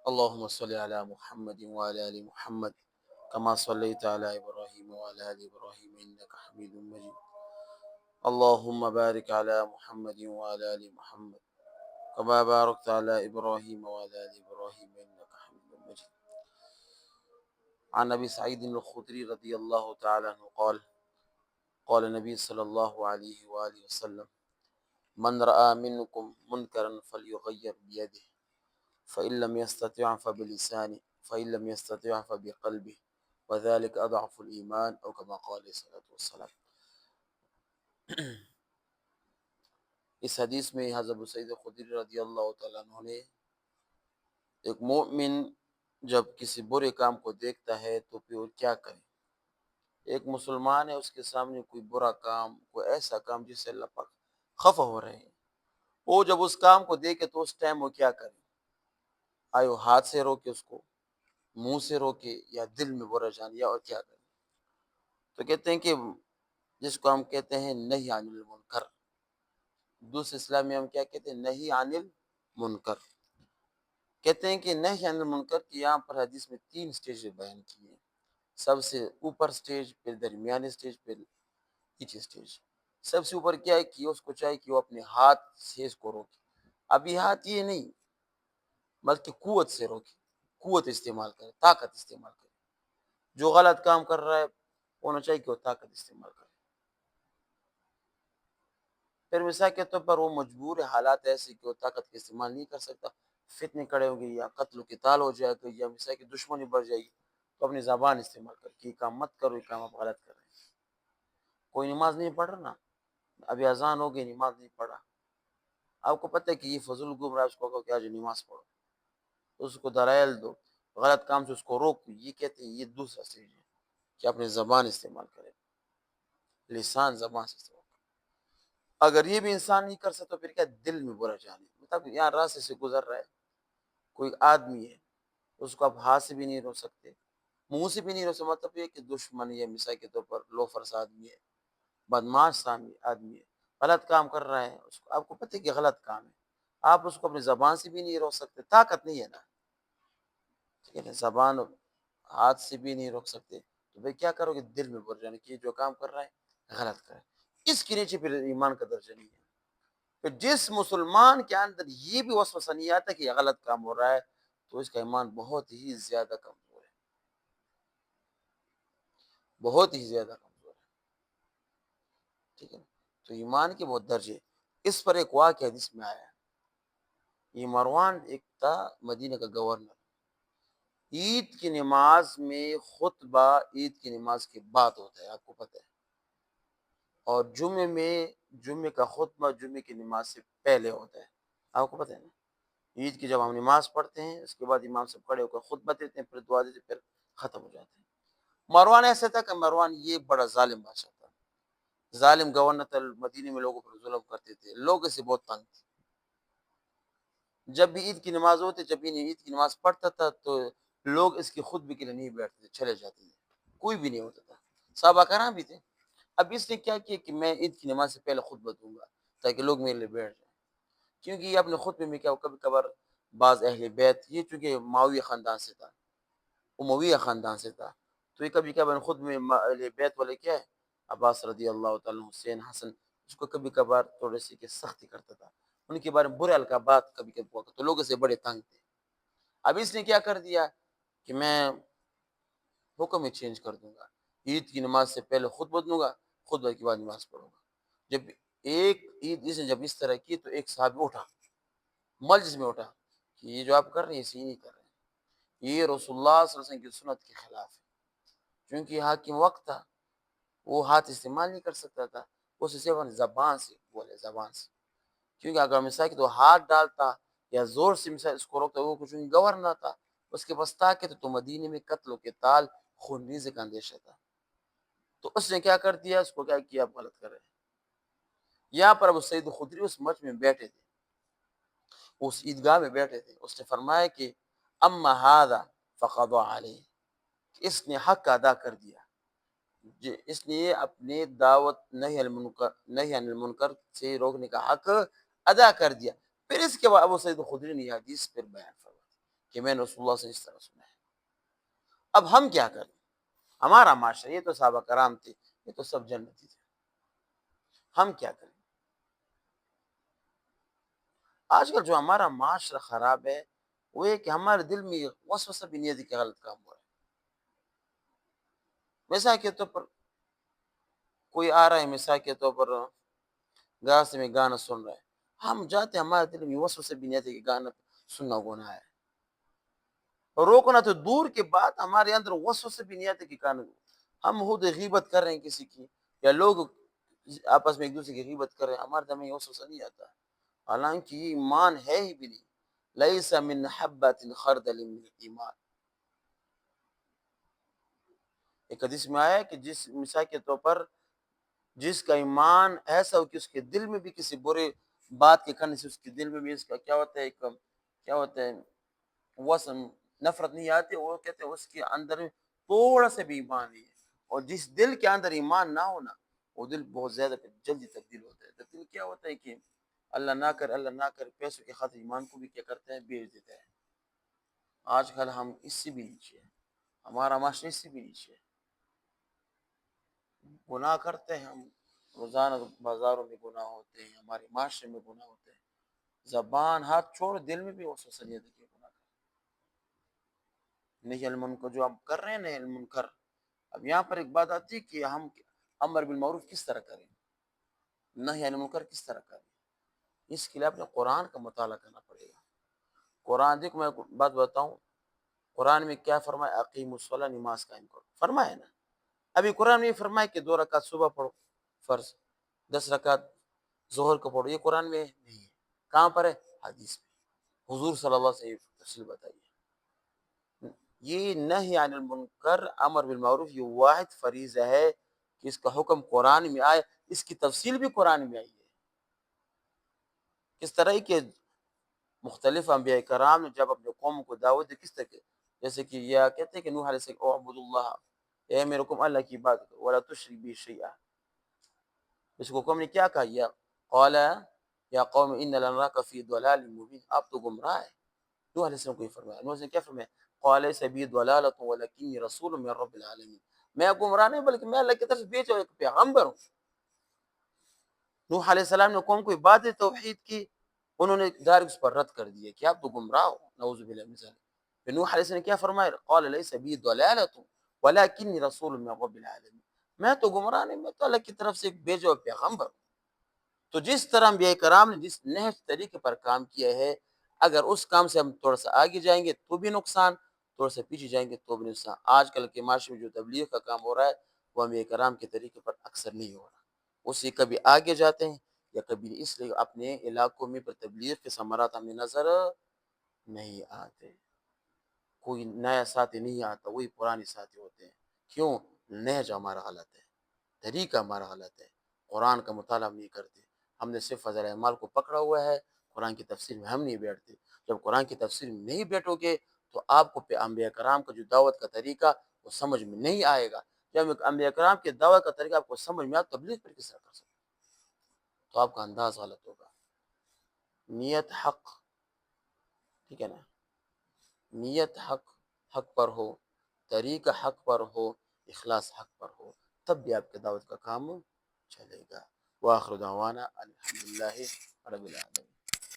اللهم صل على محمد وعلى ال محمد كما صليت على ابراهيم وعلى ال ابراهيم انك حميد مجيد. اللهم بارك على محمد وعلى ال محمد كما باركت على ابراهيم وعلى ال ابراهيم انك حميد مجيد. عن ابي سعيد الخدري رضي الله تعالى عنه قال قال النبي صلى الله عليه واله وسلم: من راى منكم منكرا فليغير بيده فإن لم يستطع فبلسانه فإن لم يستطع فبقلبه وذلك أضعف الإيمان أو كما قال علیہ الصلوۃ والسلام. اس حدیث میں حضرت ابو سعید خدری رضی اللہ تعالیٰ عنہ نے ایک مومن جب کسی برے کام کو دیکھتا ہے تو پھر وہ کیا کرے. ایک مسلمان ہے، اس کے سامنے کوئی برا کام، کوئی ایسا کام جس سے اللہ پاک خفا ہو رہے ہیں، وہ جب اس کام کو دیکھے تو اس ٹائم وہ کیا کرے؟ آئے وہ ہاتھ سے روکے اس کو، منہ سے روکے، یا دل میں برا جان، یا اور کیا کرے؟ تو کہتے ہیں کہ جس کو ہم کہتے ہیں نہی عن المنکر، دوسرے اسلام میں ہم کیا کہتے ہیں؟ نہی عن المنکر. کہتے ہیں کہ نہی عن المنکر کی یہاں پر حدیث میں 3 سٹیج بیان کی ہیں. سب سے اوپر سٹیج، پھر درمیانی سٹیج، پھر نیچے سٹیج. سب سے اوپر کیا ہے کہ اس کو چاہیے کہ وہ اپنے ہاتھ سے اس کو روکے. ابھی ہاتھ یہ نہیں بلکہ قوت سے روکے، قوت استعمال کرے، طاقت استعمال کرے. جو غلط کام کر رہا ہے ہونا چاہیے کہ وہ طاقت استعمال کرے. پھر مثال کے طور پر وہ مجبور ہے، حالات ایسے کہ وہ طاقت کا استعمال نہیں کر سکتا، فتنے کھڑے ہوں گے یا قتل و قتال ہو جائے گا یا مثال کی دشمنی بڑھ جائے گی، تو اپنی زبان استعمال کر کہ یہ کام مت کرو، یہ کام آپ غلط کر رہے ہیں. کوئی نماز نہیں پڑھ رہا نا، ابھی اذان ہو گئی، نماز نہیں پڑھا، آپ کو پتہ ہے کہ یہ فضول گم رہا ہے، اس کو کہو کہ آج نماز پڑھو، اس کو دلائل دو، غلط کام سے اس کو روکو. یہ کہتے ہیں یہ دوسرا سٹیج ہے کہ اپنی زبان استعمال کرے، لسان زبان سے استعمال. اگر یہ بھی انسان نہیں کر سکتا تو پھر کیا؟ دل میں برا جانے. مطلب یہاں راستے سے گزر رہا ہے کوئی آدمی ہے، اس کو آپ ہاتھ سے بھی نہیں روک سکتے، منہ سے بھی نہیں روک سکتے. مطلب یہ کہ دشمن یا مثال کے طور پر لوفرس آدمی ہے، بدماش آدمی ہے، غلط کام کر رہا ہے، اس کو آپ کو پتہ ہے کہ غلط کام ہے، آپ اس کو اپنی زبان سے بھی نہیں روک سکتے، طاقت نہیں ہے نا، ٹھیک ہے نا، زبان ہاتھ سے بھی نہیں روک سکتے، تو بھائی کیا کرو گے؟ دل میں بر جانے کہ جو کام کر رہا ہے غلط کر رہا ہے. اس کے نیچے پھر ایمان کا درجہ نہیں ہے. پھر جس مسلمان کے اندر یہ بھی وسوسہ نہیں آتا کہ یہ غلط کام ہو رہا ہے، تو اس کا ایمان بہت ہی زیادہ کمزور ہے، بہت ہی زیادہ کمزور ہے. ٹھیک ہے نا، تو ایمان کے بہت درجے. اس پر ایک واقعہ حدیث میں آیا ہے. یہ مروان ایک تھا مدینہ کا گورنر. عید کی نماز میں خطبہ عید کی نماز کے بعد ہوتا ہے، آپ کو پتہ ہے، اور جمعے میں جمعے کا خطبہ جمعے کی نماز سے پہلے ہوتا ہے، آپ کو پتہ ہے نا. عید کی جب ہم نماز پڑھتے ہیں اس کے بعد امام صاحب کھڑے ہو کر خطبہ دیتے ہیں، پھر دعا دیتے ہیں، پھر ختم ہو جاتے ہیں. مروان ایسا تھا کہ مروان یہ بڑا ظالم بادشاہ تھا، ظالم گورنر تھا، مدینے میں لوگوں پر ظلم کرتے تھے، لوگ اسے بہت تنگ تھے. جب بھی عید کی نماز ہوتی، جب بھی عید کی نماز پڑھتا تھا تو لوگ اس کی خطبے کے لیے نہیں بیٹھتے تھے، چلے جاتے تھے، کوئی بھی نہیں ہوتا تھا. صحابہ کرام بھی تھے. اب اس نے کیا کیا کہ میں عید کی نماز سے پہلے خطبہ دوں گا تاکہ لوگ میرے لیے بیٹھ جائیں. کیونکہ یہ اپنے خطبے میں کیا کبھی کبھار بعض اہل بیت، یہ چونکہ معاویہ خاندان سے تھا، امویہ خاندان سے تھا، تو یہ کبھی کبھار خود میں اہل بیت والے کیا ہے، عباس رضی اللہ تعالیٰ، حسین، حسن، اس کو کبھی کبھار تھوڑے سی سختی کرتا تھا، ان کے بارے میں برے القابات کبھی کبھی ہوا، تو لوگ اسے بڑے تنگ تھے. اب اس نے کیا کر دیا کہ میں حکم ہی چینج کر دوں گا، عید کی نماز سے پہلے خطبہ دوں گا، خطبہ کے بعد نماز پڑھوں گا. جب ایک عید اس نے جب اس طرح کی تو ایک صحابی اٹھا، مجلس میں اٹھا کہ یہ جو آپ کر رہے ہیں اسی نہیں کر رہے ہیں، یہ رسول اللہ صلی اللہ علیہ وسلم کی سنت کے خلاف ہے. کیونکہ حاکم وقت تھا، وہ ہاتھ استعمال نہیں کر سکتا تھا، اس سے صرف زبان سے بولے، زبان سے. کیونکہ اگر مثال کہ تو ہاتھ ڈالتا یا زور سے مثال اس کو روکتا، وہ کچھ گورنر تھا، اس کے پاس طاقت تو مدینے میں قتل و قتال، خون ریزی کا اندیشہ تھا. تو اس نے کیا کر دیا، اس کو کیا کیا، آپ غلط کر رہے ہیں. یہاں پر ابو سعید خدری اس مجمع میں بیٹھے تھے، اس عیدگاہ میں بیٹھے تھے. اس نے فرمایا کہ اما ھذا فقضى علیہ، اس نے حق ادا کر دیا، اس نے اپنے دعوت نہی عن المنکر سے روکنے کا حق ادا کر دیا. پھر اس کے بعد ابو سعید خدری نے یہ حدیث پھر بیان فرمائی کہ میں نے رسول اللہ سے اس طرح سنا ہے۔ اب ہم کیا کریں؟ ہمارا معاشرہ، یہ تو صحابہ کرام تھے، یہ تو سب جنتی تھے، ہم کیا کریں؟ آج کل جو ہمارا معاشرہ خراب ہے وہ یہ کہ ہمارے دل میں یہ وسوسہ بھی نہیں ہے کہ غلط کام ہو رہا ہے۔ مثال کے طور پر کوئی آ رہا ہے، مثال کے طور پر راستے میں گانا سن رہا ہے، ہم جاتے ہیں، ہمارے دل میں یہ وسوسہ بھی نہیں ہے کہ گانا سننا گناہ ہے، اور روکنا تو دور کی بات، ہمارے اندر وسوسہ بھی نہیں آتا کہ گانا، ہم خود غیبت کر رہے ہیں کسی کی، یا لوگ آپس میں ایک دوسرے کی غیبت کر رہے ہیں، ہمارے دل میں یہ وسوسہ نہیں آتا، حالانکہ یہ ایمان ہے ہی بھی نہیں۔ لیس من حبۃ خردل من ایمان، ایک حدیث میں آیا ہے کہ جس مثال کے طور پر جس کا ایمان ایسا ہو کہ اس کے دل میں بھی کسی برے بات کے کرنے سے اس کے دل میں بھی اس کا کیا ہوتا ہے، ایک کیا ہوتا ہے، وسن نفرت نہیں آتی، وہ کہتے ہیں اس کے اندر تھوڑا سا بھی ایمان نہیں ہے، اور جس دل کے اندر ایمان نہ ہونا وہ دل بہت زیادہ جلدی تبدیل ہوتا ہے۔ تبدیل کیا ہوتا ہے کہ اللہ نہ کر پیسوں کے خاطر ایمان کو بھی کیا کرتے ہیں، بیچ دیتے ہیں۔ آج کل ہم اس سے بھی نیچے ہیں، ہمارا معاشرہ اس سے بھی نیچے ہے، گناہ کرتے ہیں ہم، روزانہ بازاروں میں گناہ ہوتے ہیں، ہمارے معاشرے میں گناہ ہوتے ہیں، زبان ہاتھ چھوڑ دل میں بھی وسوسہ نہیں ہے کہ گناہ نہیں المنکر جو ہم کر رہے ہیں، نہیں المنکر۔ اب یہاں پر ایک بات آتی ہے کہ ہم امر بالمعروف کس طرح کریں، نہی عن المنکر کس طرح کریں، اس کے لیے اپنے قرآن کا مطالعہ کرنا پڑے گا۔ قرآن، دیکھو میں بات بتاؤں، قرآن میں کیا فرمایا، اقیم الصلاۃ، نماز قائم کرو، فرمایا نا۔ ابھی قرآن میں یہ فرمایا کہ 2 رکعت صبح پڑھو فرض، 10 رکعت ظہر کو پڑھو، یہ قرآن میں نہیں ہے، کہاں پر ہے؟ حدیث میں، حضور صلی اللہ علیہ وسلم سے تفصیل بتائیے۔ یہ نہی عن المنکر، امر بالمعروف، یہ واحد فریضہ ہے کہ اس کا حکم قرآن میں آئے، اس کی تفصیل بھی قرآن میں آئی ہے۔ کس طرح کہ مختلف انبیاء کرام نے جب اپنے قوم کو دعوت دی، کس طرح کے، جیسے کہ یہ کہتے ہیں کہ نوح علیہ السلام، اعبد اللہ، اے میرے قوم اللہ کی عبادت کرو، ولا تشرک بہ شیئا، اس کو قوم نے کیا کہا، یا قال یا قوم ان لنراک فی ضلال مبین، آپ تو گمراہ ہیں، نوح علیہ السلام کو یہ فرمایا، نوح نے کیا فرمایا، قال لیس بی ضلالۃ ولکنی رسول من رب العالمین، میں گمراہ نہیں بلکہ میں اللہ کی طرف سے بھیجا ہوا ایک پیغمبر ہوں۔ نوح علیہ السلام نے قوم کو بات توحید کی، انہوں نے ڈائریکٹ اس پر رد کر دیا کہ آپ تو گمراہ ہو، نعوذ باللہ من ذلک۔ پھر نوح علیہ السلام نے کیا فرمایا، قال لیس بی ضلالۃ ولکنی رسول من رب العالمین، میں تو گمراہ نہیں، میں تو اللہ کی طرف سے ایک بھیجا ہوا پیغمبر ہوں۔ تو جس طرح انبیاء کرام نے جس نہج طریقے پر کام کیا ہے، اگر اس کام سے ہم تھوڑا سا آگے جائیں گے تو بھی نقصان، تھوڑا سا پیچھے جائیں گے تو بھی نقصان۔ آج کل کے معاشرے میں جو تبلیغ کا کام ہو رہا ہے وہ انبیاء کرام کے طریقے پر اکثر نہیں ہو رہا، اسی کبھی آگے جاتے ہیں یا کبھی، اس لیے اپنے علاقوں میں پر تبلیغ کے ثمرات ہمیں نظر نہیں آتے، کوئی نیا ساتھی نہیں آتا، وہی پرانے ساتھی ہوتے ہیں۔ کیوں؟ نہج ہمارا غلط ہے، طریقہ ہمارا غلط ہے، قرآن کا مطالعہ ہم نہیں کرتے، ہم نے صرف فضائل اعمال کو پکڑا ہوا ہے، قرآن کی تفسیر میں ہم نہیں بیٹھتے۔ جب قرآن کی تفسیر میں نہیں بیٹھو گے تو آپ کو انبیاء کرام کا جو دعوت کا طریقہ وہ سمجھ میں نہیں آئے گا۔ جب انبیاء کرام کے دعوت کا طریقہ آپ کو سمجھ میں آئے تو تبلیغ پر کس طرح کر سکتے، تو آپ کا انداز غلط ہوگا۔ نیت حق، ٹھیک ہے نا، نیت حق پر ہو، طریقہ حق پر ہو، اخلاص حق پر ہو، تب بھی آپ کے دعوت کا کام چلے گا۔ وآخر دعوانا الحمدللہ رب العالمین۔